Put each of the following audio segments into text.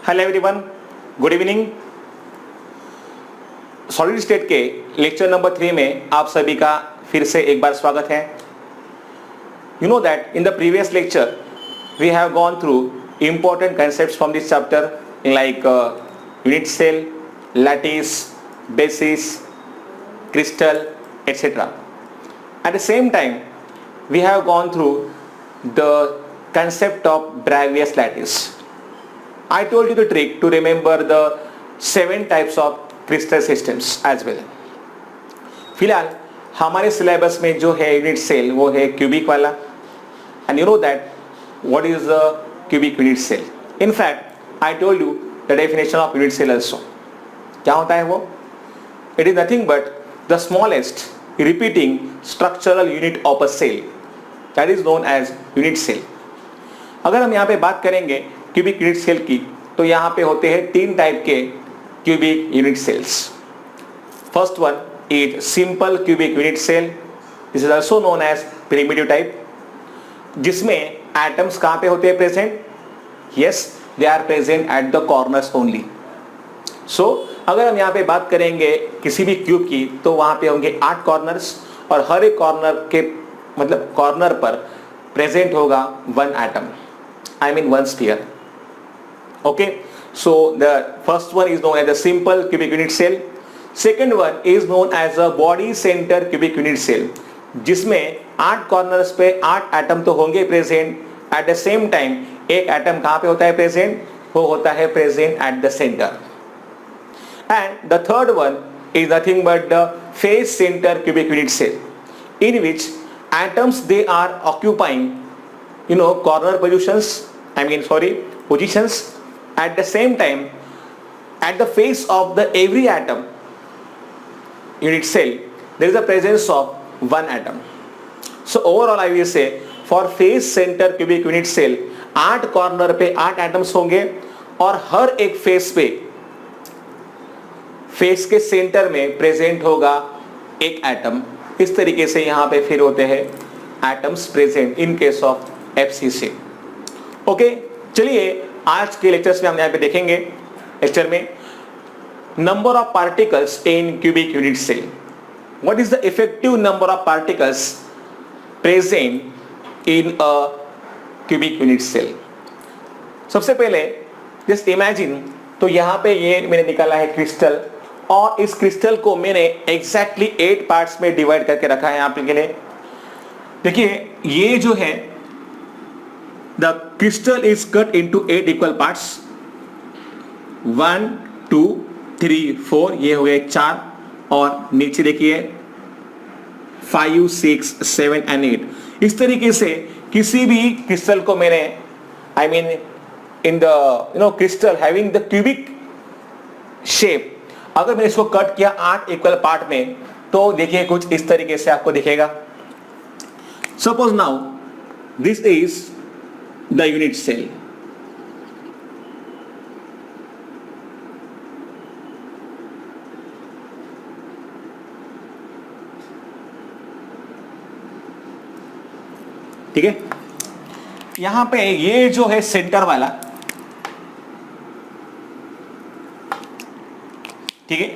Hello everyone, good evening. Solid state के lecture number 3 में आप सभी का फिर से एक बार स्वागत है। You know that in the previous lecture we have gone through important concepts from this chapter like unit cell, lattice, basis, crystal, etc. At the same time, we have gone through the concept of Bravais lattice. I told you the trick to remember the 7 types of crystal systems as well. फिलहाल हमारे syllabus में जो है unit cell वो है cubic वाला, and you know that what is the cubic unit cell. In fact, I told you the definition of unit cell also. क्या होता है वो? It is nothing but the smallest repeating structural unit of a cell. That is known as unit cell. अगर हम यहाँ पे बात करेंगे क्यूबिक यूनिट सेल की, तो यहाँ पे होते हैं 3 टाइप के cubic unit cells. First one is simple cubic unit cell. This is also known as primitive type, जिसमें एटम्स कहाँ पे होते हैं present? Yes, they are present at the corners only. So अगर हम यहाँ पे बात करेंगे किसी भी क्यूब की, तो वहाँ पे होंगे 8 कॉर्नर्स और हर एक कॉर्नर के मतलब कॉर्नर पर प्रेजेंट होगा 1 atom, I mean 1 sphere. Okay, so the first one is known as the simple cubic unit cell. Second one is known as a body centre cubic unit cell, जिसमें 8 corners पे 8 atom तो होंगे present. At the same time एक atom कहाँ पे होता है present? वो होता है present at the centre. And the third one is nothing but the face centre cubic unit cell, in which atoms they are occupying corner positions. At the same time, at the face of the every atom unit cell, there is the presence of 1 atom. So overall I will say for face center cubic unit cell 8 corner पे 8 atoms होंगे और हर एक face पे face के centre में present होगा एक atom. इस तरीके से यहाँ पे फिर होते हैं atoms present in case of FCC. Okay, चलिए आज के लेक्चर्स में हम यहाँ पे देखेंगे लेक्चर में number of particles in cubic unit cell. What is the effective number of particles present in a cubic unit cell. सबसे पहले जस्ट इमेजिन, तो यहाँ पे ये मैंने निकाला है क्रिस्टल, और इस क्रिस्टल को मैंने एग्जैक्टली 8 पार्ट्स में डिवाइड करके रखा है आप के लिए. देखिए ये जो है the crystal is cut into 8 equal parts. 1 2 3 4, ये हो गए 4, और नीचे देखिए 5 6 7 and 8. इस तरीके से किसी भी क्रिस्टल को मैंने I mean in the crystal having the cubic shape, अगर मैंने इसको कट किया 8 इक्वल पार्ट में, तो देखिए कुछ इस तरीके से आपको दिखेगा. Suppose now this is the unit cell. ठीक है, यहां पे ये जो है सेंटर वाला, ठीक है,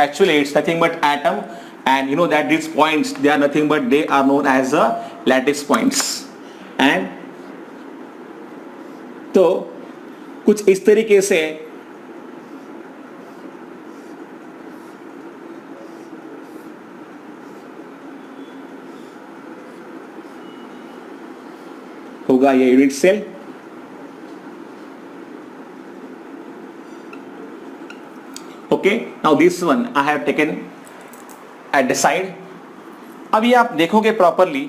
actually it's nothing but atom, and you know that this points they are nothing but they are known as a lattice points. And तो कुछ इस तरीके से होगा ये unit cell. Okay, now this one I have taken at the side. अभी आप देखोगे प्रॉपरली,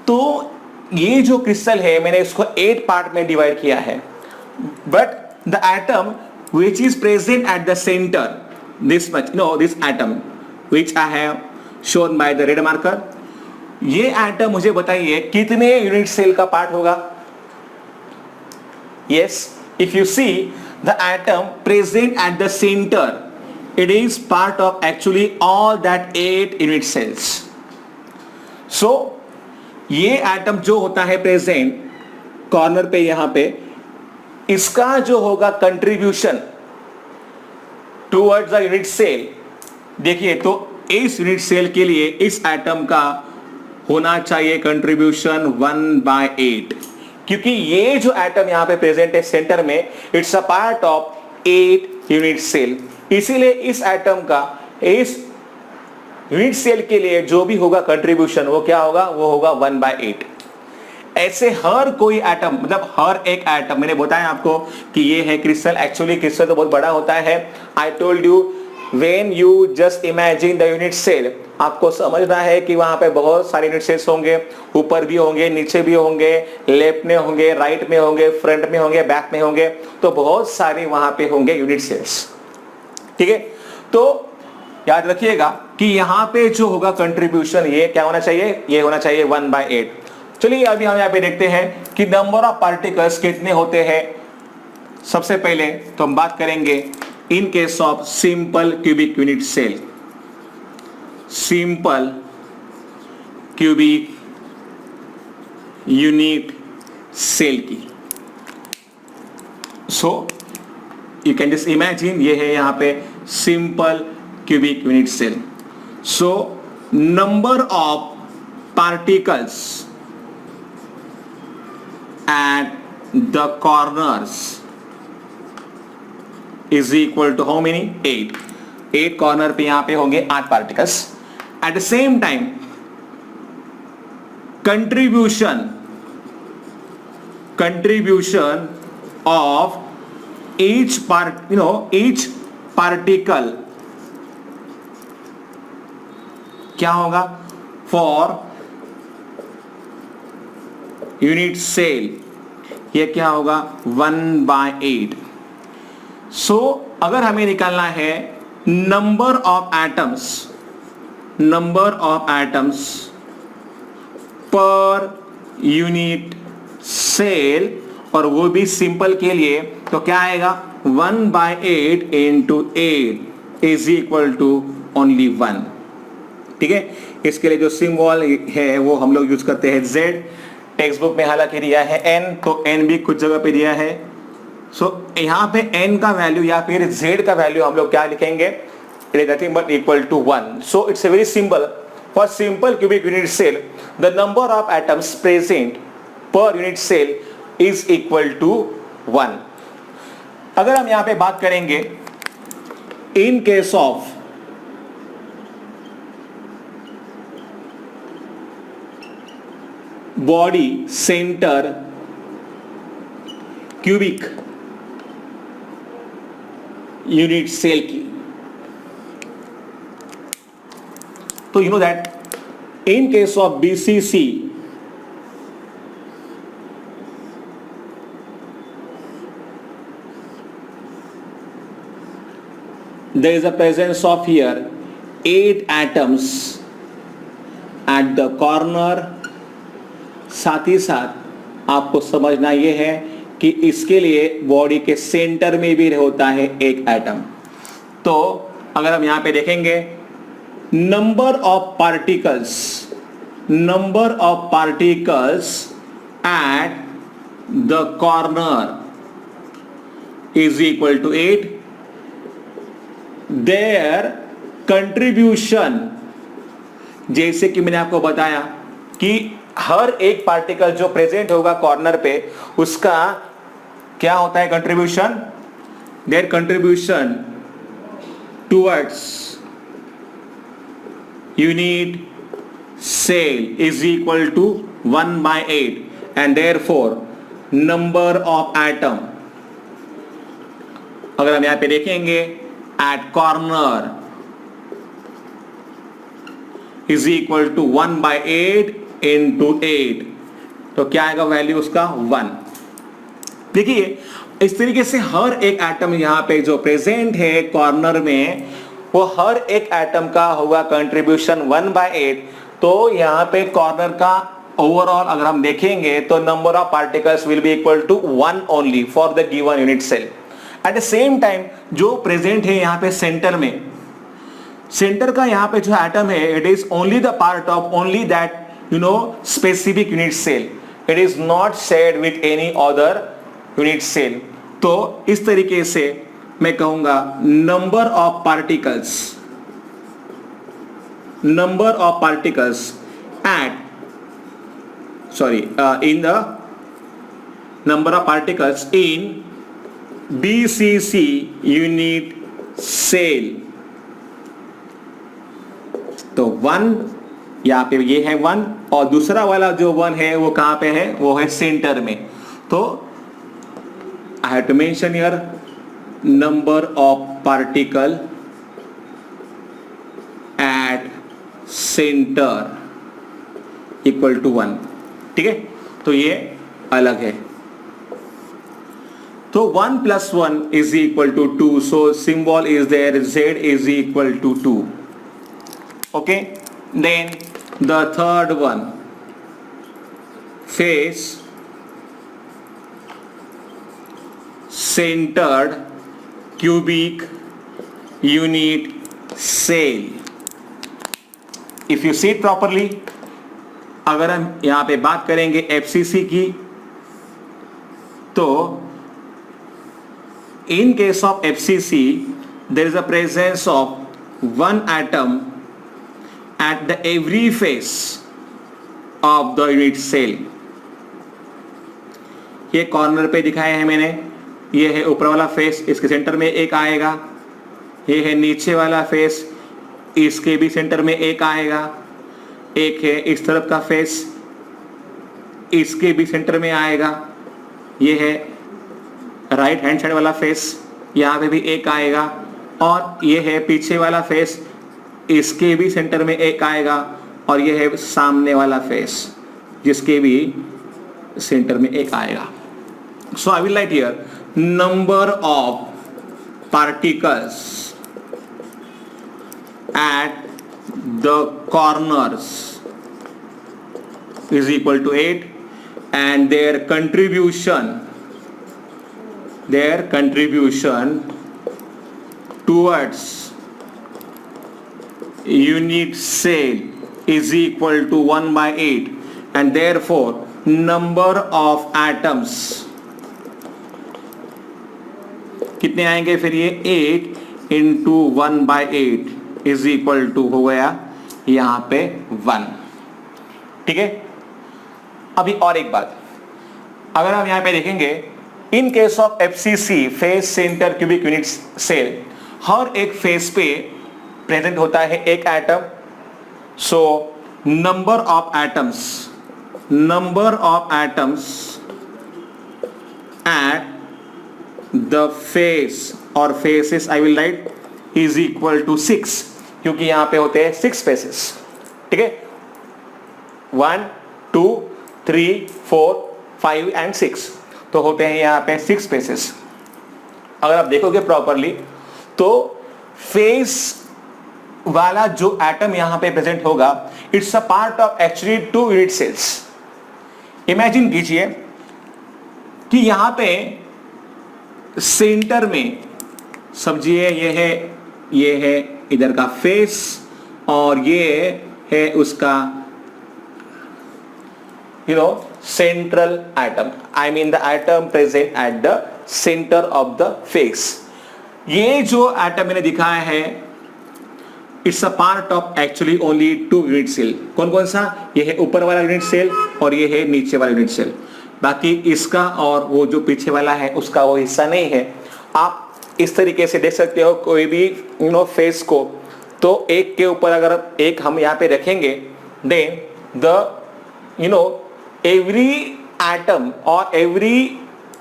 तो ये जो क्रिस्टल है मैंने इसको 8 पार्ट में डिवाइड किया है, but the atom which is present at the centre, this much, this atom which I have shown by the red marker, ये एटम मुझे बताइए कितने यूनिट सेल का पार्ट होगा? Yes, if you see the atom present at the centre, it is part of actually all that 8 unit cells. So ये atom जो होता है प्रेजेंट कॉर्नर पे, यहाँ पे इसका जो होगा contribution towards the unit cell, देखिए तो इस यूनिट सेल के लिए इस एटम का होना चाहिए कंट्रीब्यूशन 1/8, क्योंकि ये जो एटम यहां पे प्रेजेंट है सेंटर में, it's a part of 8 unit cell, इसीलिए इस एटम का इस यूनिट सेल के लिए जो भी होगा कंट्रीब्यूशन वो क्या होगा, वो होगा 1/8। ऐसे हर कोई एटम, मतलब हर एक एटम, मैंने बताया आपको कि ये है क्रिस्टल, एक्चुअली क्रिस्टल तो बहुत बड़ा होता है। I told you when you just imagine the unit cell, आपको समझना है कि वहां पे बहुत सारे यूनिट सेल्स होंगे, ऊपर भी होंगे, नीचे भी होंगे, लेफ्ट में होंगे, राइट में होंगे, फ्रंट में होंगे, बैक में होंगे, तो बहुत सारे वहां पे होंगे यूनिट सेल्स। ठीक है, तो याद रखिएगा कि यहां पे जो होगा कंट्रीब्यूशन ये क्या होना चाहिए, ये होना चाहिए 1/8। चलिए अभी हम यहाँ पे देखते हैं कि नंबर ऑफ पार्टिकल्स कितने होते हैं। सबसे पहले तो हम बात करेंगे in case of simple cubic unit cell, simple cubic unit cell की। So you can just imagine, ये है यहां पे simple cubic unit cell. So number of particles at the corners is equal to how many? 8 corner पे यहां पे होंगे 8 particles. At the same time contribution of each particle क्या होगा फॉर यूनिट सेल, ये क्या होगा 1/8। सो अगर हमें निकालना है number of atoms per unit cell, और वो भी सिंपल के लिए, तो क्या आएगा 1/8 into 8 is equal to only 1। ठीक है, इसके लिए जो सिंबल है वो हम लोग यूज करते हैं Z। टेक्स्ट बुक में हालांकि दिया है n, तो n भी कुछ जगह पे दिया है। सो यहां पे n का वैल्यू या फिर z का वैल्यू हम लोग क्या लिखेंगे, it is nothing but equal to 1। So it's very simple, for simple cubic unit cell the number of atoms present per unit cell is equal to 1। अगर हम यहां पे बात करेंगे in case of body centre cubic unit cell की, तो you know that in case of BCC there is a presence of here 8 atoms at the corner। साथ ही साथ आपको समझना यह है कि इसके लिए बॉडी के सेंटर में भी होता है एक एटम। तो अगर हम यहां पे देखेंगे number of particles at the corner is equal to 8। Their contribution, जैसे कि मैंने आपको बताया कि हर एक पार्टिकल जो प्रेजेंट होगा कॉर्नर पे, उसका क्या होता है contribution, their contribution towards unit cell is equal to 1/8 and therefore number of atom, अगर हम यहां पे देखेंगे at corner is equal to 1/8 into 8, तो क्या आएगा वैल्यू उसका 1। देखिए इस तरीके से हर एक एटम यहां पे जो प्रेजेंट है कॉर्नर में, वो हर एक एटम का होगा कंट्रीब्यूशन 1/8। तो यहां पे कॉर्नर का ओवरऑल अगर हम देखेंगे तो number of particles will be equal to 1 only for the given unit cell. At the same time जो प्रेजेंट है यहां पे सेंटर में, सेंटर का यहां पे जो एटम है, it is only the part of only that specific unit cell, it is not shared with any other unit cell। तो इस तरीके से मैं कहूंगा number of particles at in the number of particles in BCC unit cell. तो 1 यहाँ पे ये है 1 और दूसरा वाला जो 1 है वो कहां पे है, वो है सेंटर में. तो I have to mention here number of particle at center equal to 1. ठीक है, तो ये अलग है. तो 1 plus 1 is equal to 2. So symbol is there, Z is equal to 2. Okay, then the third one, face centered cubic unit cell. If you see it properly, अगर हम यहां पे बात करेंगे एफसीसी की, तो in case of FCC there is a presence of 1 atom at the every face of the unit cell. ये corner पे दिखाया है मैंने, ये है ऊपर वाला फेस, इसके सेंटर में एक आएगा. ये है नीचे वाला फेस, इसके भी सेंटर में एक आएगा. एक है इस तरफ का फेस, इसके भी सेंटर में आएगा. ये है राइट हैंड साइड वाला फेस, यहाँ पे भी एक आएगा. और ये है पीछे वाला फेस, इसके भी सेंटर में एक आएगा. और ये है सामने वाला फेस, जिसके भी सेंटर में एक आएगा. So I will write here number of particles at the corners is equal to 8 and their contribution towards unit cell is equal to 1 by 8 and therefore number of atoms कितने आएंगे फिर, ये 8 into 1 by 8 is equal to हो गया यहां पे 1. ठीक है. अभी और एक बात, अगर हम यहां पे देखेंगे, in case of FCC face centre cubic unit cell, हर एक फेस पे प्रेजेंट होता है एक atom. So number of atoms at the face और faces I will write is equal to 6, क्योंकि यहां पे होते हैं 6 फेसेस. ठीक है, 1 2 3 4 5 एंड 6, तो होते हैं यहां पे 6 फेसेस. अगर आप देखोगे प्रॉपरली तो फेस वाला जो एटम यहां पे प्रेजेंट होगा, it's a part of actually 2 unit cells. Imagine कीजिए कि यहां पे सेंटर में समझिए ये है इधर का फेस और ये है उसका central atom. I mean the atom present at the centre of the face. ये जो एटम मैंने दिखाया है, it's a part of actually only 2 unit cell. कौन कौन सा, ये है ऊपर वाला यूनिट सेल और ये है नीचे वाला यूनिट सेल. बाकी इसका और वो जो पीछे वाला है उसका वो हिस्सा नहीं है. आप इस तरीके से देख सकते हो कोई भी फेस को, तो एक के ऊपर अगर एक हम यहाँ पे रखेंगे, then the every atom or every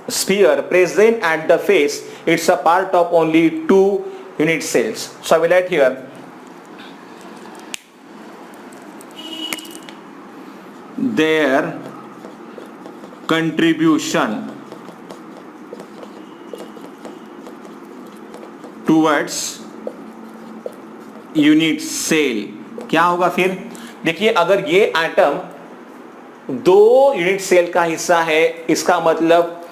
sphere present at the face, it's a part of only 2 unit cells. So I will write here their contribution towards unit cell क्या होगा फिर. देखिए, अगर ये एटम 2 यूनिट सेल का हिस्सा है, इसका मतलब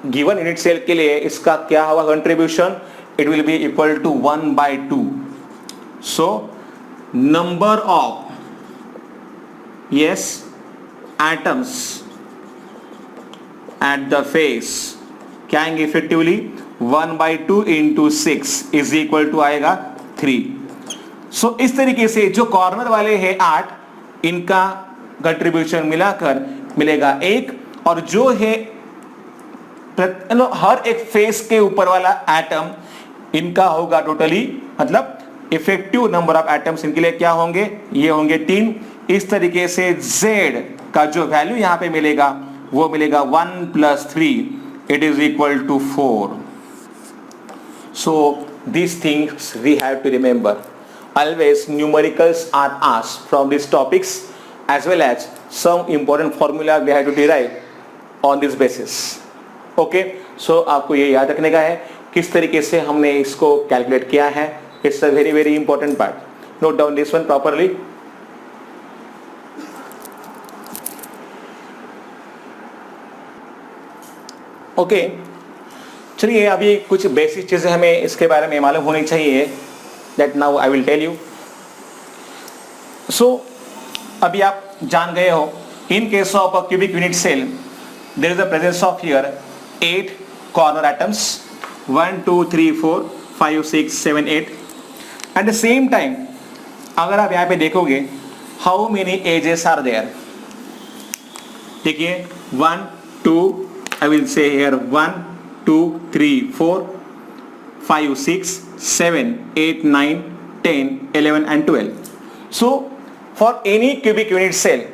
गिवन यूनिट सेल के लिए इसका क्या होगा contribution, it will be equal to 1/2. So number of atoms at the face क्या आएंगे effectively 1/2 into 6 is equal to आएगा 3। सो इस तरीके से जो कॉर्नर वाले हैं 8, इनका कंट्रीब्यूशन मिलाकर मिलेगा 1, और जो है हर एक फेस के ऊपर वाला एटम इनका होगा टोटली, मतलब इफेक्टिव नंबर ऑफ एटम्स इनके लिए क्या होंगे, ये होंगे 3। इस तरीके से Z का जो वैल्यू यहां पे मिलेगा वो मिलेगा 1 + 3 it is equal to 4। So these things we have to remember. Always numericals are asked from these topics, as well as some important formula we have to derive on this basis. Okay, so आपको ये याद रखने का है किस तरीके से हमने इसको कैलकुलेट किया है. It's a very very important part. Note down this one properly. Okay. चलिए अभी कुछ बेसिक चीजें हमें इसके बारे में मालूम होनी चाहिए. That now I will tell you. So अभी आप जान गए हो, in case of a cubic unit cell there is the presence of here 8 corner atoms, 1 2 3 4 5 6 7 8. At the same time अगर आप यहाँ पे देखोगे how many edges are there, देखिए 1 2 I will say here 1 2 3 4 5 6 7 8 9 10 11 and 12. So for any cubic unit cell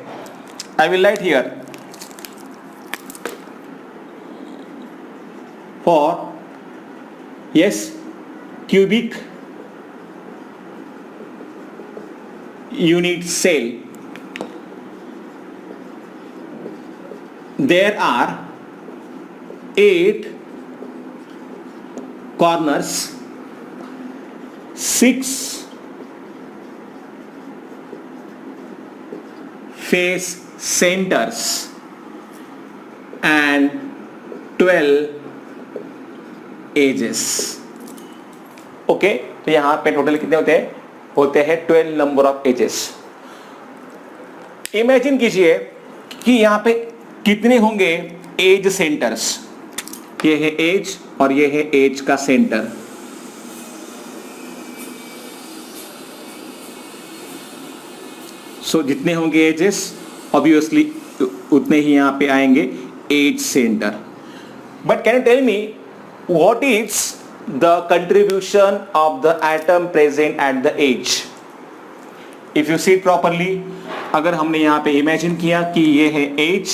I will write here for cubic unit cell there are 8 corners, 6 face centers and 12 edges. Okay, तो यहां पे total कितने होते हैं? होते हैं 12 number of edges. Imagine कीजिए कि यहां पे कितने होंगे एज सेंटर्स. ये है एज और ये है एज का सेंटर. सो जितने होंगे एजेस ऑब्वियसली उतने ही यहां पे आएंगे edge centre. But can you tell me what is the contribution of the atom present at the edge? If you see it properly, अगर हमने यहां पे इमेजिन किया कि ये है एज,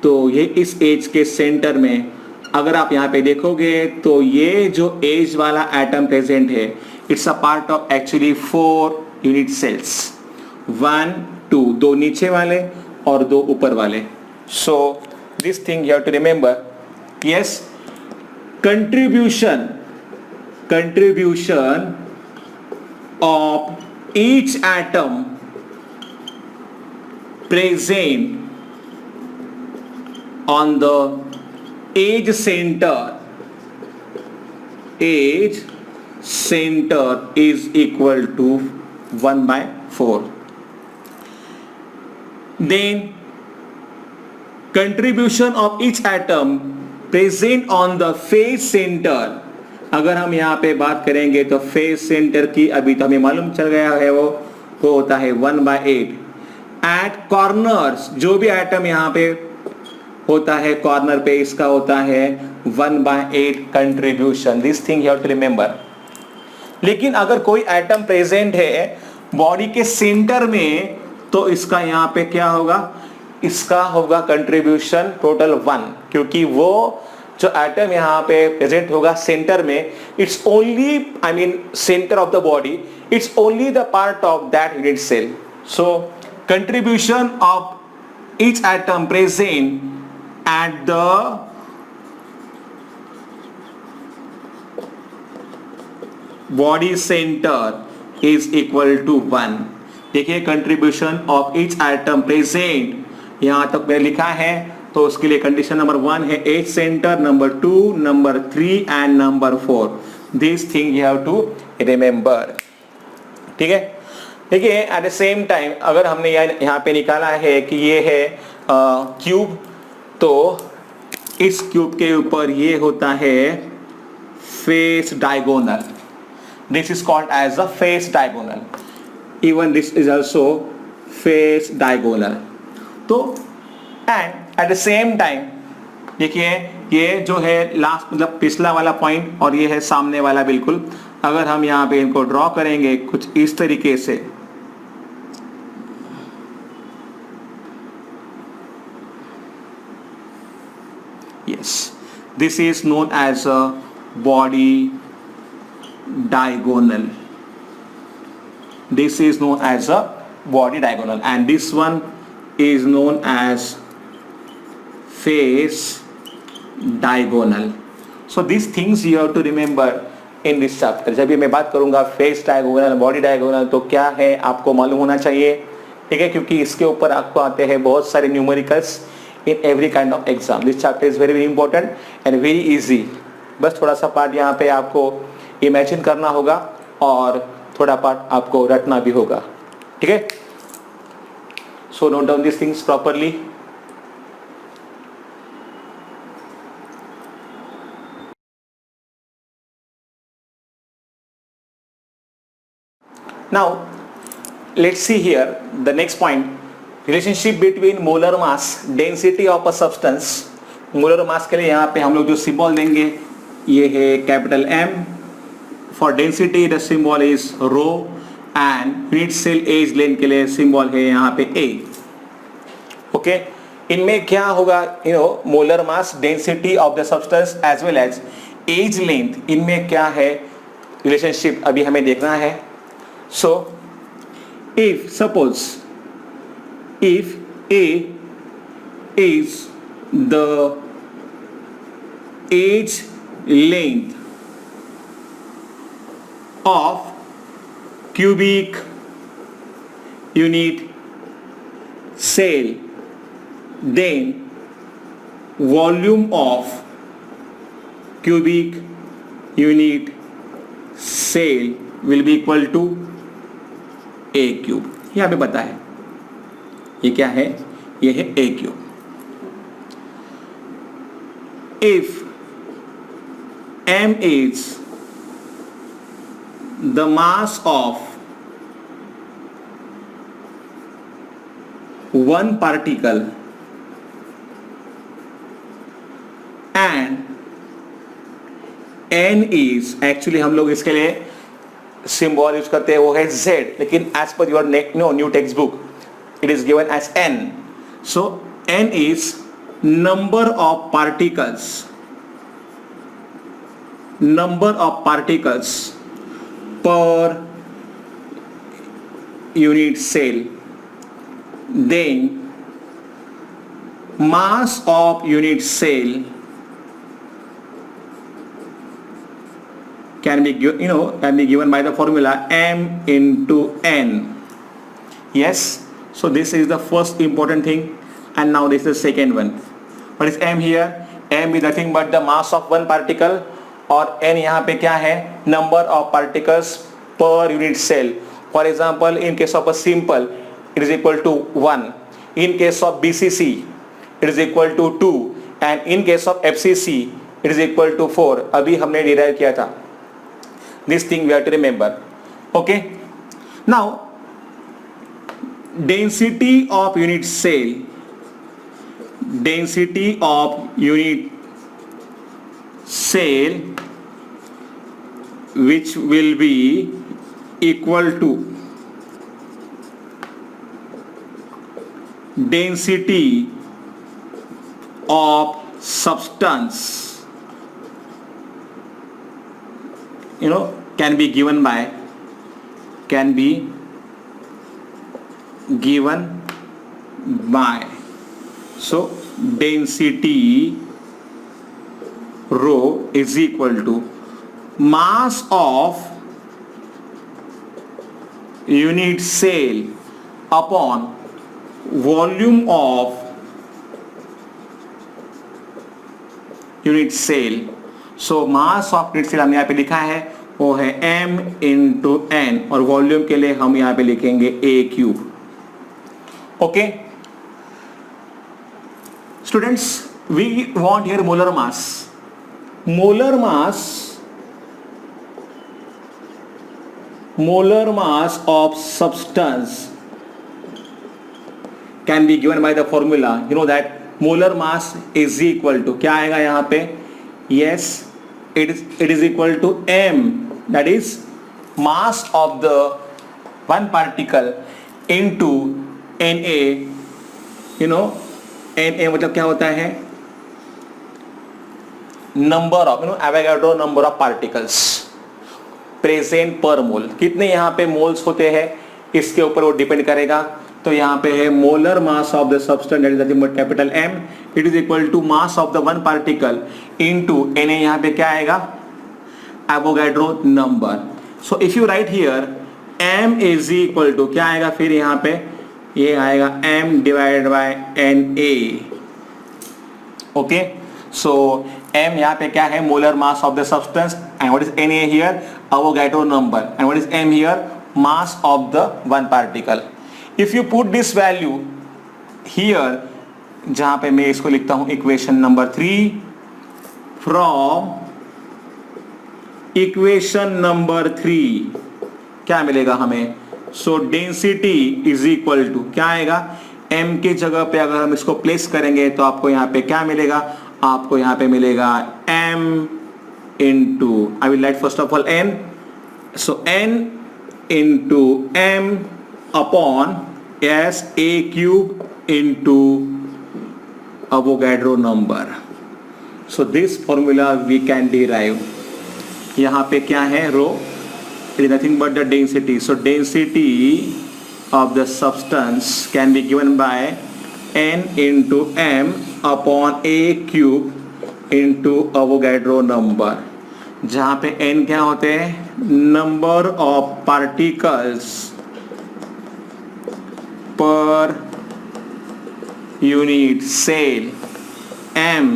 तो ये इस एज के सेंटर में अगर आप यहाँ पे देखोगे तो ये जो एज वाला एटम प्रेजेंट है it's a part of actually 4 unit cells. 1 2, 2 नीचे वाले और 2 ऊपर वाले. So this thing you have to remember. Yes, contribution of each atom present on the age center is equal to 1/4. Then contribution of each atom present on the face center, अगर हम यहाँ पे बात करेंगे तो फेस सेंटर की अभी तो हमें मालूम चल गया है वो होता है 1/8. एट कॉर्नर्स जो भी एटम यहाँ पे होता है कॉर्नर पे इसका होता है 1/8 contribution. This thing you have to remember. लेकिन अगर कोई एटम प्रेजेंट है बॉडी के सेंटर में तो इसका यहाँ पे क्या होगा? इसका होगा कंट्रीब्यूशन टोटल 1, क्योंकि वो जो एटम यहाँ पे प्रेजेंट होगा सेंटर में it's only centre of the body, it's only the part of that unit cell. So contribution of each atom present at the body center is equal to 1. देखिए contribution of each atom present यहां तक मैंने लिखा है, तो उसके लिए condition number 1 है edge centre, number 2, number 3 and number 4. This thing you have to remember. ठीक है. देखिए एट द सेम टाइम अगर हमने यहाँ पे निकाला है कि ये है क्यूब, तो इस क्यूब के ऊपर ये होता है face diagonal. This is called as the face diagonal. Even this is also face diagonal. तो and at the same time देखिए ये जो है लास्ट मतलब पिछला वाला पॉइंट और ये है सामने वाला बिल्कुल. अगर हम यहाँ पे इनको ड्रॉ करेंगे कुछ इस तरीके से, yes, this is known as a body diagonal. This is known as a body diagonal, and this one is known as face diagonal. So these things you have to remember in this chapter. जब भी मैं बात करूंगा face diagonal, body diagonal, तो क्या है आपको मालूम होना चाहिए, ठीक है, क्योंकि इसके ऊपर आपको आते हैं बहुत सारे numericals in every kind of exam. This chapter is very very important and very easy. बस थोड़ा सा पार्ट यहाँ पे आपको इमेजिन करना होगा और थोड़ा पार्ट आपको रटना भी होगा, ठीक है. So note down these things properly. Now let's see here the next point. Relationship between molar mass density of a substance. Molar mass के लिए यहाँ पे हम लोग जो सिंबल देंगे ये है capital M. For density the symbol is rho and unit cell edge length के लिए सिंबल है यहाँ पे A. ओके, इनमें क्या होगा, molar mass, density of the substance as well as edge length, इनमें क्या है रिलेशनशिप अभी हमें देखना है. So if suppose if A is the age length of cubic unit cell, then volume of cubic unit cell will be equal to A cube. यहाँ पे पता है ये क्या है, ये है A cube. If M is the mass of one particle and N is, actually हम लोग इसके लिए सिंबल यूज करते हैं वो है Z, लेकिन as per your new text book it is given as N. So N is number of particles per unit cell, then mass of unit cell can be given by the formula M into N. Yes. So this is the first important thing, and now this is the second one. What is M here? M is nothing but the mass of one particle, और N यहाँ पे क्या है, number of particles per unit cell. For example, in case of a simple, it is equal to 1. In case of BCC, it is equal to 2, and in case of FCC, it is equal to 4. अभी हमने derive किया था. This thing we have to remember. Okay. Now density of unit cell which will be equal to density of substance, can be given by so density rho is equal to mass of unit cell upon volume of unit cell. So mass of unit cell हमने यहाँ पे लिखा है वो है m into n, और volume के लिए हम यहाँ पे लिखेंगे A cube. Okay, students, we want here molar mass. Molar mass of substance can be given by the formula. You know that molar mass is equal to, क्या आएगा यहाँ पे? Yes, it is equal to m, that is mass of the one particle into Na. You know, Na मतलब क्या होता है? Number of, Avogadro number of particles present पर मोल. कितने यहाँ पे मोल्स होते हैं इसके ऊपर वो डिपेंड करेगा. तो यहाँ पे है molar mass of the substance, that is nothing but capital M, it is equal to mass of the one particle into Na. यहाँ पे क्या आएगा? Avogadro number. So if you write here M is equal to, क्या आएगा फिर यहाँ पे? ये आएगा M divided by Na. Okay, so M यहाँ पे क्या है? Molar mass of the substance. And what is Na here? Avogadro number. And what is M here? Mass of the one particle. If you put this value here, जहां पे मैं इसको लिखता हूं equation number 3, from equation number 3 क्या मिलेगा हमें? So density is equal to, क्या आएगा? M की जगह पे अगर हम इसको प्लेस करेंगे तो आपको यहाँ पे क्या मिलेगा? आपको यहाँ पे मिलेगा M into, I will right first of all N. So N into M upon S A cube into Avogadro number. So this formula we can derive. यहाँ पे क्या है? Rho, it is nothing but the density. So density of the substance can be given by N into M upon A cube into Avogadro number. जहाँ पे N क्या होते हैं? Number of particles per unit cell. M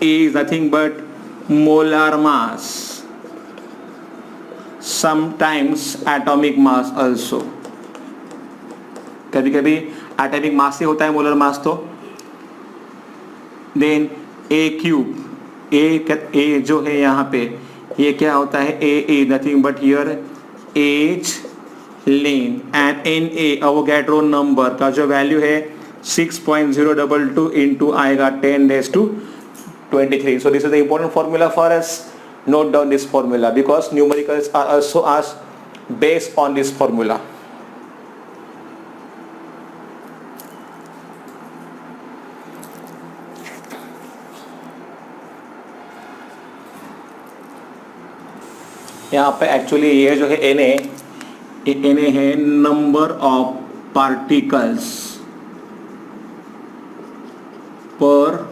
is nothing but molar mass, sometimes atomic mass also. कभी कभी atomic mass से होता है मोलर मास. तो देन A क्यूब, A जो है यहाँ पे ये क्या होता है? A is nothing but here H लेन एंड Na एवोगाड्रो नंबर का जो वैल्यू है 6.022 इंटू आएगा 10⁻²3. So this is the important formula for us. Note down this formula because numericals are also asked based on this formula. यहाँ पे actually ये जो है Na है नंबर ऑफ पार्टिकल्स पर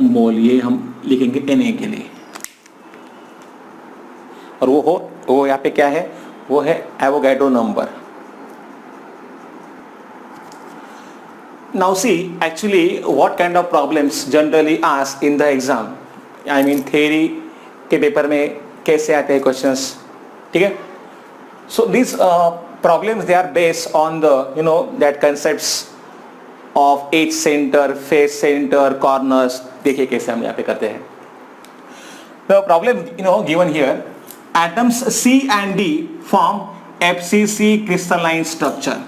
मोल. ये हम लिखेंगे Na के लिए. और वो यहाँ पे क्या है? वो है Avogadro number. Now see actually what kind of problems generally asked in the exam. I mean theory के पेपर में कैसे आते हैं क्वेश्चंस. ठीक है. So these problems, they are based on the that concepts of edge center, face center, corners. देखिए कैसे हम यहाँ पे करते हैं. The problem given here, atoms C and D form FCC crystalline structure.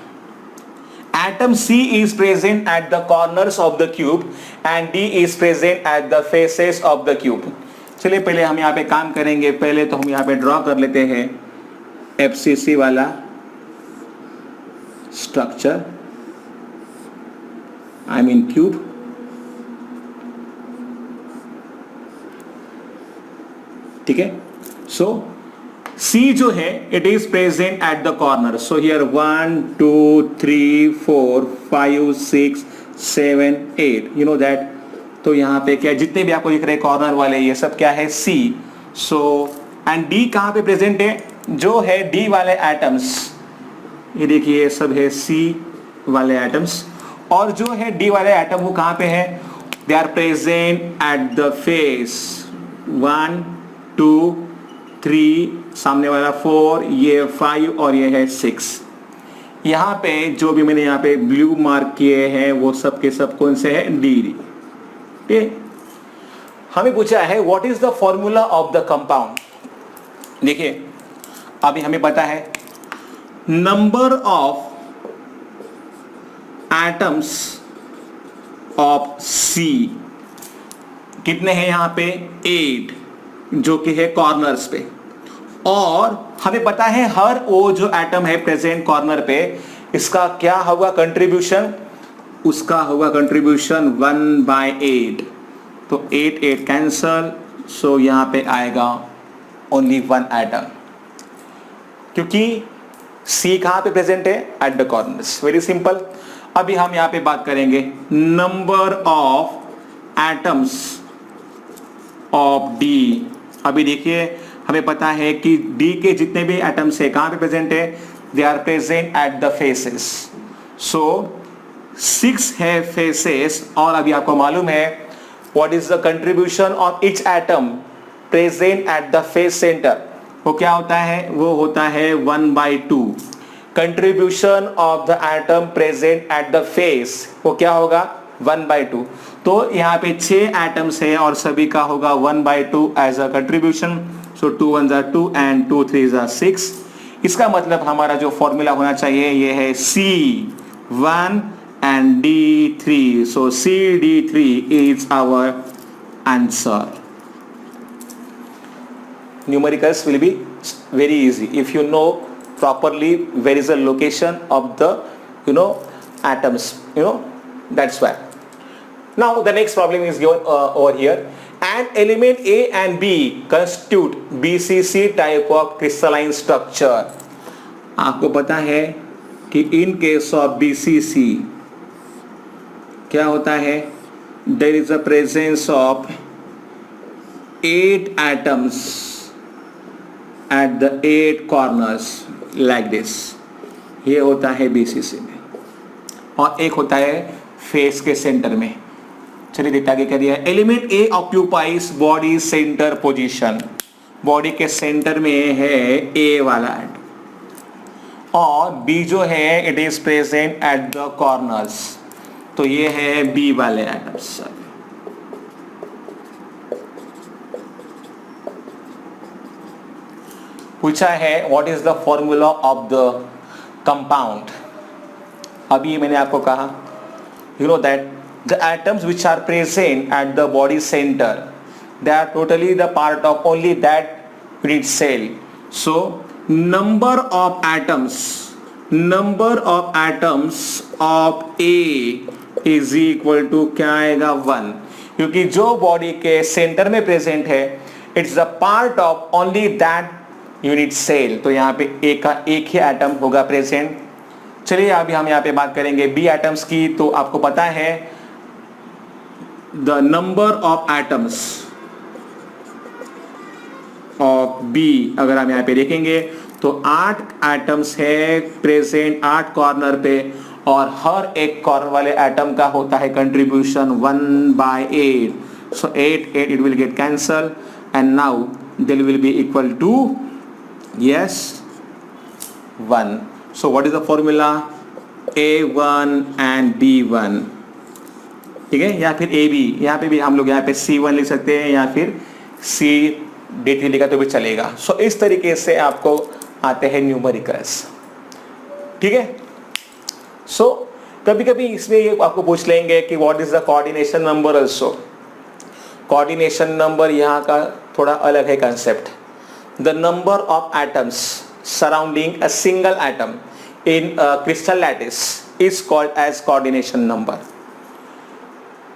Atom C is present at the corners of the cube and D is present at the faces of the cube. चलिए पहले हम यहाँ पे काम करेंगे. पहले तो हम यहाँ पे ड्रॉ कर लेते हैं FCC वाला स्ट्रक्चर, आई मीन क्यूब. ठीक है. सो C जो है it is present at the corner. So here 1 2 3 4 5 6 7 8 you know that. तो यहाँ पे क्या जितने भी आपको दिख रहे हैं कॉर्नर वाले ये सब क्या है? C. सो एंड D कहाँ पे प्रेजेंट है? जो है D वाले एटम्स, ये देखिए ये सब है C वाले एटम्स. और जो है D वाले एटम वो कहाँ पे है? They are present at the face. 1 2 3, सामने वाला 4, ये 5 और ये है 6. यहाँ पे जो भी मैंने यहाँ पे ब्लू मार्क किए हैं वो सब के सब कौन से हैं? D. ठीक है, हमें पूछा है what is the formula of the compound. देखिए अभी हमें पता है नंबर ऑफ एटम्स ऑफ सी कितने हैं यहां पे 8, जो कि है कॉर्नर्स पे, और हमें पता है हर वो जो एटम है प्रेजेंट कॉर्नर पे इसका क्या होगा कंट्रीब्यूशन, उसका होगा कंट्रीब्यूशन 1/8। तो 8 8 कैंसल, सो यहां पे आएगा ओनली 1 एटम, क्योंकि सी कहां पे प्रेजेंट है eight the corners. Very simple. अभी हम यहां पे बात करेंगे number of atoms of D. अभी देखिए हमें पता है कि डी के जितने भी एटम्स है कहां पे प्रेजेंट है, they are present at the faces. So 6 है फेसेस, और अभी आपको मालूम है what is the contribution of each atom present at the face centre. वो क्या होता है, वो होता है 1/2। Contribution of the atom present at the face वो क्या होगा 1/2। तो यहाँ पे 6 एटम्स है और सभी का होगा 1/2 एज अ कंट्रीब्यूशन। सो 2 1 ज़ा 2 एंड 2 3 ज़ा 6। इसका मतलब हमारा जो फॉर्मूला होना चाहिए ये है C1 and D3. So CD3 is our answer. Numericals will be very easy if you know properly where is the location of the atoms, that's why. Now the next problem is given over here. An element A and B constitute BCC type of crystalline structure. आपको पता है कि in case of BCC क्या होता है, there is a presence of 8 atoms at the 8 corners like this. ये होता है BCC में, और एक होता है फेस के सेंटर में। चलिए देखते आगे क्या दिया है। Element A occupies body centre position. Body के सेंटर में है ए वाला एटम, और बी जो है it is present at the corners. तो ये है बी वाले एटम्स। पूछा है what is the formula of the compound. अभी मैंने आपको कहा you know that the atoms which are present at the body center, they are totally the part of only that unit cell. So number of atoms of A is equal to क्या आएगा 1, क्योंकि जो body के centre में present है it's the part of only that unit cell. तो यहाँ पे ए का एक ही एटम होगा प्रेजेंट। चलिए अभी हम यहाँ पे बात करेंगे बी एटम्स की। तो आपको पता है the number of atoms of B, अगर हम यहाँ पे देखेंगे तो 8 एटम्स है प्रेजेंट 8 कॉर्नर पे, और हर एक कॉर्नर वाले एटम का होता है contribution 1/8। so 8 8 it will get cancel and now they will be equal to yes 1. so what is the formula, A1 and B1, ठीक है, या फिर ए बी। यहाँ पे भी हम लोग यहाँ पे C1 लिख सकते हैं या फिर CD3 लिखा तो भी चलेगा। सो इस तरीके से आपको आते हैं न्यूमेरिकल्स, ठीक है। सो कभी कभी इसमें ये आपको पूछ लेंगे कि what is the coordination number also. Coordination number यहाँ का थोड़ा अलग है concept. The number of atoms surrounding a single atom in crystal lattice is called as coordination number.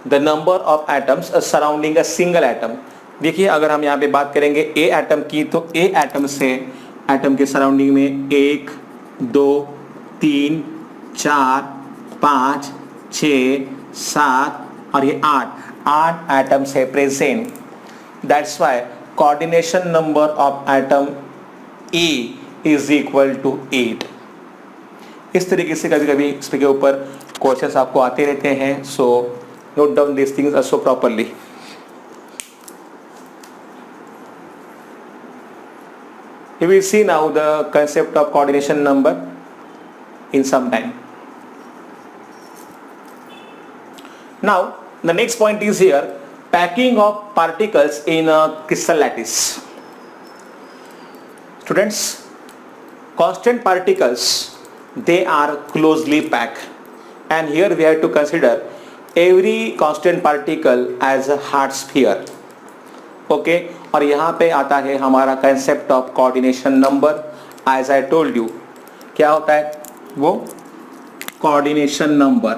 The number of atoms surrounding a single atom. देखिए अगर हम यहाँ पे बात करेंगे ए एटम की, तो ए एटम से एटम के सराउंडिंग में 1 2 3 4 5 6 7 और ये 8 एटम्स है present. That's why coordination number of atom A is equal to 8। इस तरीके से कभी कभी इसके ऊपर क्वेश्चंस आपको आते रहते हैं। सो note down these things also properly. You will see now the concept of coordination number in some time. Now the next point is here, packing of particles in a crystal lattice. Students, constant particles, they are closely packed, and here we have to consider every constant particle as a hard sphere. Okay, और यहाँ पे आता है हमारा concept of coordination number. As I told you, क्या होता है वो coordination number.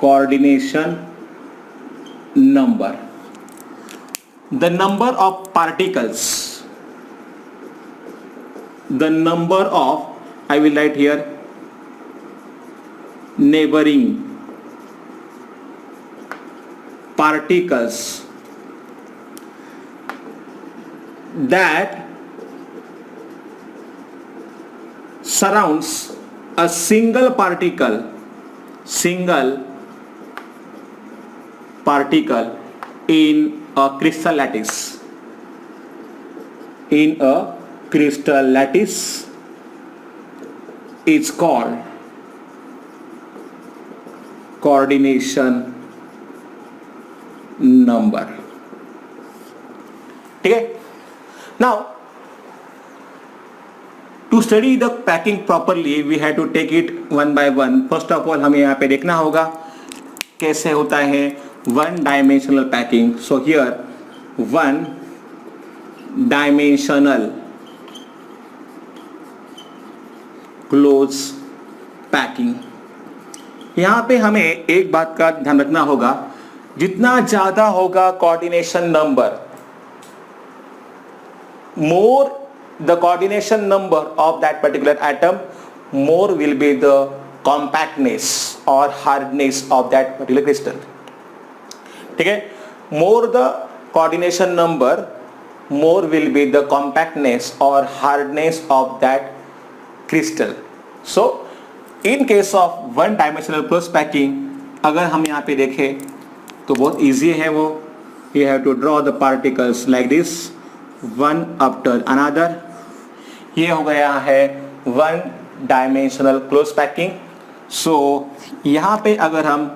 Coordination number, the number of particles, the number of, I will write here, neighboring particles that surrounds a single particle in a crystal lattice. In a crystal lattice is called coordination number. ठीक है? Now, to study the packing properly, we have to take it one by one. First of all, हमें यहाँ पे देखना होगा कैसे होता है one dimensional packing. So here one dimensional close packing. यहाँ पे हमें एक बात का ध्यान रखना होगा, जितना ज्यादा होगा coordination number, more the coordination number of that particular atom, more will be the compactness or hardness of that particular crystal. ठीक है, more the coordination number, more will be the compactness or hardness of that crystal. So in case of one dimensional close packing, अगर हम यहाँ पे देखें तो बहुत easy है वो. You have to draw the particles like this, one after another. ये हो गया है one dimensional close packing. So यहाँ पे अगर हम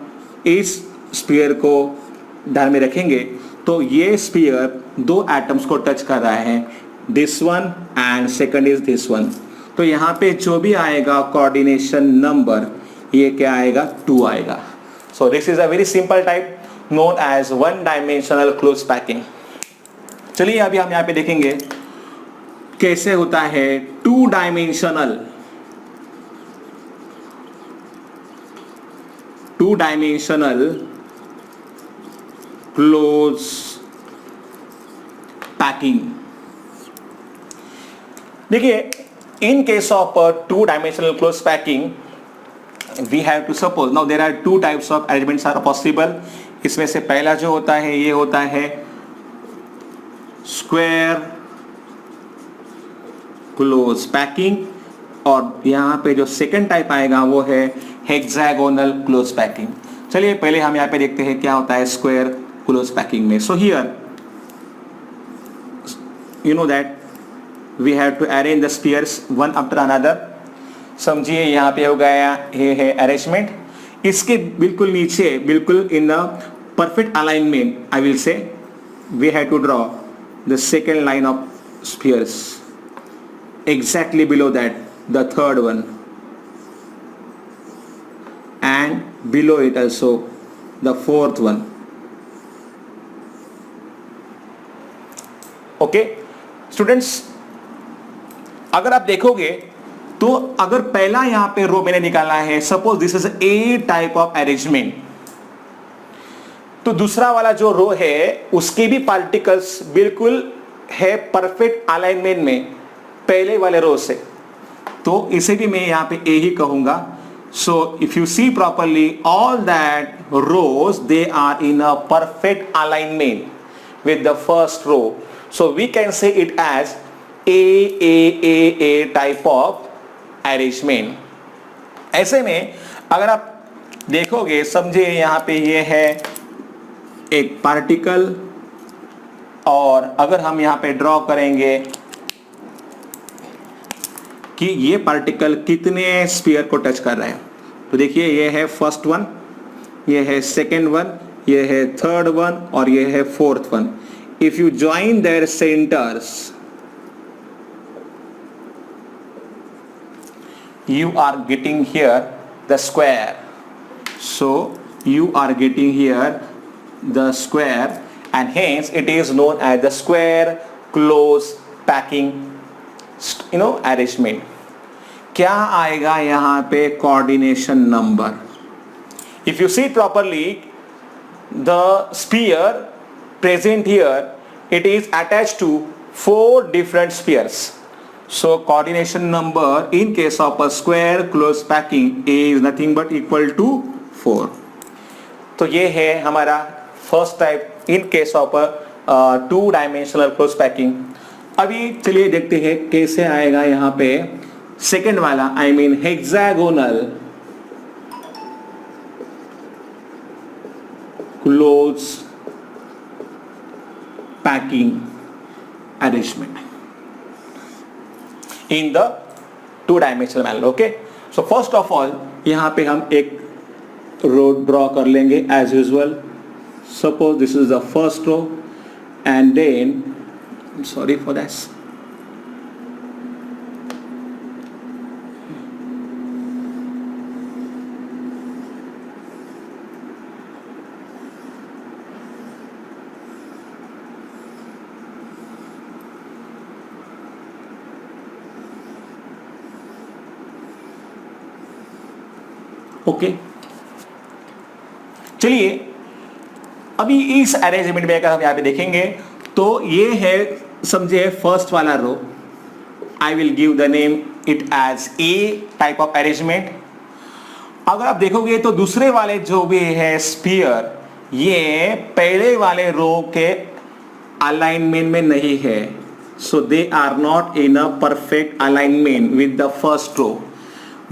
इस स्फीयर को ध्यान में रखेंगे तो ये स्फीयर दो एटम्स को टच कर रहा है, this one and second is this one. तो यहाँ पे जो भी आएगा कोऑर्डिनेशन नंबर, ये क्या आएगा, 2 आएगा. So this is a very simple type known as one dimensional close packing. चलिए अभी हम यहाँ पे देखेंगे कैसे होता है टू डायमेंशनल close packing. देखिए, in case of two dimensional close packing, we have to suppose now there are two types of arrangements are possible. इसमें से पहला जो होता है ये होता है square close packing, और यहाँ पे जो सेकंड टाइप आएगा वो है hexagonal close packing. चलिए पहले हम यहाँ पे देखते हैं क्या होता है square close packing में. So here you know that we have to arrange the spheres one after another. समझिए यहाँ पे हो गया ये है अरेंजमेंट. इसके बिल्कुल नीचे बिल्कुल in the perfect alignment I will say we have to draw the second line of spheres. Exactly below that the third one, and below it also the fourth one. Okay students, अगर आप देखोगे तो अगर पहला यहां पे रो मैंने निकाला है, suppose this is a type of arrangement, तो दूसरा वाला जो रो है उसके भी पार्टिकल्स बिल्कुल है परफेक्ट अलाइनमेंट में पहले वाले रो से, तो इसे भी मैं यहां पे ए ही कहूंगा. So if you see properly all that rows they are in a perfect alignment with the first row. So we can say it as A type of arrangement. ऐसे में अगर आप देखोगे, समझे यहाँ पे ये है एक पार्टिकल, और अगर हम यहाँ पे ड्रॉ करेंगे कि ये पार्टिकल कितने स्फीयर को टच कर रहे हैं, तो देखिए ये है फर्स्ट वन, ये है सेकेंड वन, ये है थर्ड वन और ये है fourth one. If you join their centers, you are getting here the square. So you are getting here the square and hence it is known as the square close packing arrangement. क्या आएगा यहाँ पे coordination number? If you see properly, the sphere present here, it is attached to 4 different spheres. So coordination number in case of a square close packing is nothing but equal to 4. तो ये है हमारा first type in case of two dimensional close packing. अभी चलिए देखते हैं कैसे आएगा यहाँ पे सेकेंड वाला, I mean hexagonal close packing arrangement in the two dimensional manner. Okay, so first of all यहाँ पे हम एक रो ड्रॉ कर लेंगे as usual. Suppose this is the first row and then sorry for that. Okay, चलिए अभी इस arrangement में अगर हम यहाँ पे देखेंगे तो ये है समझे फर्स्ट वाला row. I will give the name it as a type of arrangement. अगर आप देखोगे तो दूसरे वाले जो भी है स्फीयर, ये पहले वाले रो के अलाइनमेंट में नहीं है. So they are not in a perfect alignment with the first row.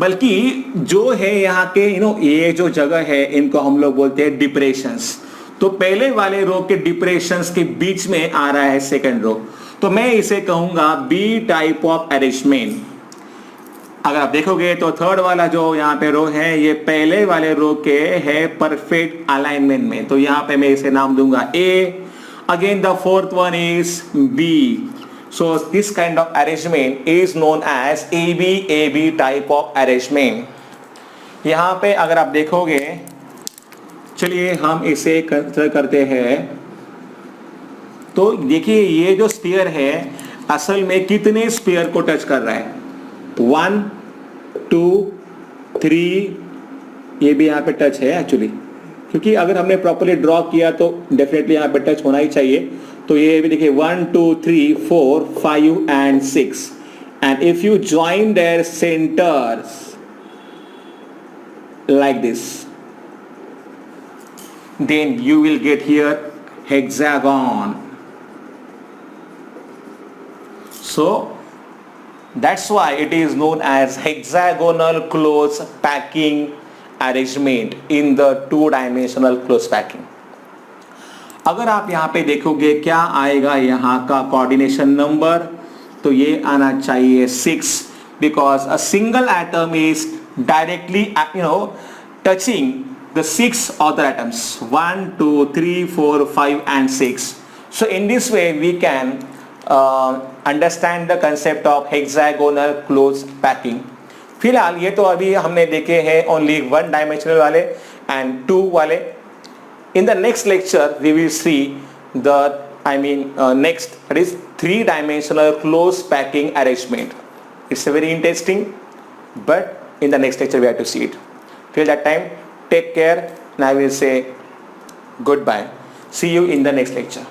बल्कि जो है यहाँ के ये जो जगह है इनको हम लोग बोलते हैं डिप्रेशंस. तो पहले वाले रो के डिप्रेशंस के बीच में आ रहा है सेकंड रो, तो मैं इसे कहूंगा बी टाइप ऑफ अरेंजमेंट. अगर आप देखोगे तो थर्ड वाला जो यहाँ पे रो है ये पहले वाले रो के है परफेक्ट अलाइनमेंट में, तो यहाँ पे मैं इसे नाम दूंगा A. Again the fourth one is B. So this kind of arrangement is known as AB type of arrangement. यहाँ पे अगर आप देखोगे, चलिए हम इसे करते हैं. तो देखिए ये जो स्फीयर है असल में कितने स्फीयर को टच कर रहा है? 1 2 3. ये भी यहाँ पे टच है एक्चुअली, क्योंकि अगर हमने प्रॉपर्ली ड्रॉ किया तो डेफिनेटली यहाँ पे टच होना ही चाहिए. तो ये भी देखिए 1 2 3 4 5 and 6. And if you join their centers like this, then you will get here hexagon. So that's why it is known as hexagonal close packing arrangement in the two-dimensional close packing. अगर आप यहाँ पे देखोगे क्या आएगा यहाँ का coordination number, तो ये आना चाहिए 6, because a single atom is directly touching the 6 other atoms 1 2 3 4 5 and 6. So in this way we can understand the concept of hexagonal close packing. फिलहाल ये तो अभी हमने देखे हैं ओनली 1 डायमेंशनल वाले एंड 2 वाले. In the next lecture, we will see next, that is 3-dimensional close packing arrangement. It's a very interesting, but in the next lecture we have to see it. Till that time, take care, and I will say goodbye. See you in the next lecture.